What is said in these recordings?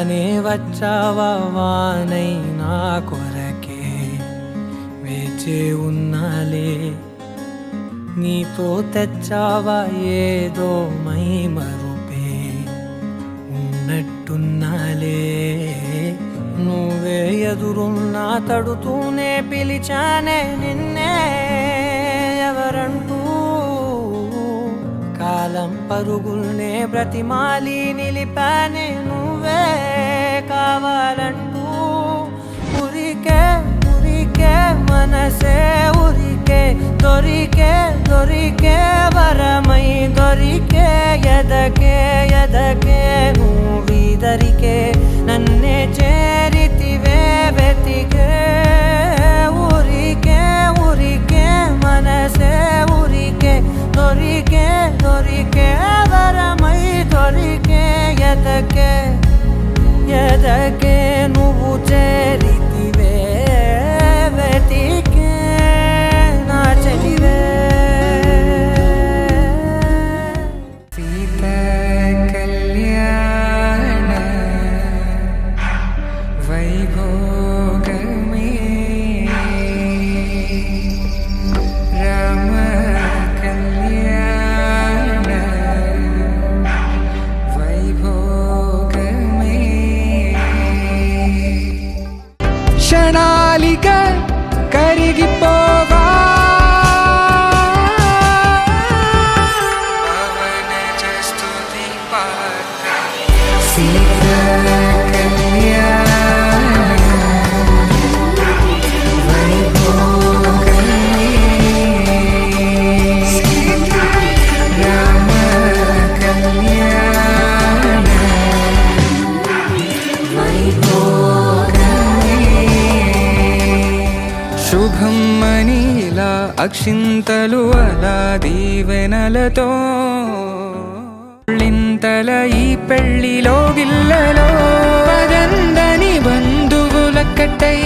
వెంటనే వచ్చావా వానై నా కొరకే వేచే ఉన్నాలే నీతో తెచ్చావా ఏదో మై మరుపే ఉన్నట్టున్నాలే నువ్వే ఎదురున్నా తడుతూనే పిలిచానే నిన్నే ఎవరంటూ కాలం పరుగుల్నే బ్రతిమాలి నిలిపానే నువ్వే కావాలంటూ ఉరికే ఉరికే మనసే ఉరికే దొరికే దొరికే వరమై దొరికే ఎదకే ఎదకే నువ్విదరికే నన్నే చేరితివే వెతికే ఉరికే ఉరికే మనసే ఉరికే దొరికే దొరికే వరమై దొరికే ఎదకే ఎదకే నువ్వు చేరితివే వెతికే నా చెలివే సీత కళ్యాణ వైభోగమే రామ కళ్యాణ వైభోగమే క్షణాలిక కరిగిపోవా పవన జస్తుతి పాత్ర సీత కళ్యాణ వైభోగమే రామ కళ్యాణ వైభోగమే శుభం మనీలా అక్షింతలు అలా దీవెనలతో ఇంతల ఈ పెళ్లిలో గిల్లలో పదందని బంధువుల కట్టై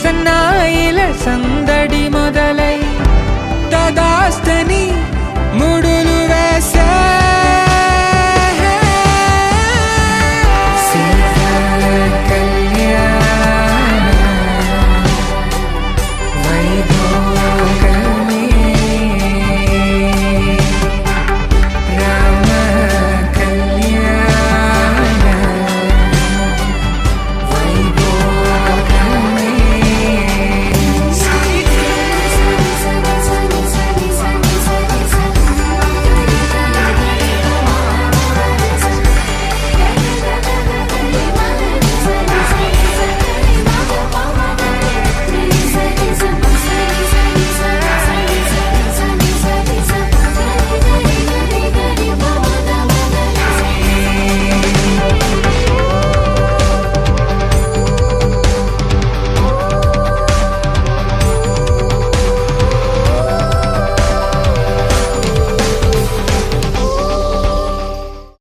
సన్నాయిల సందడి మొదల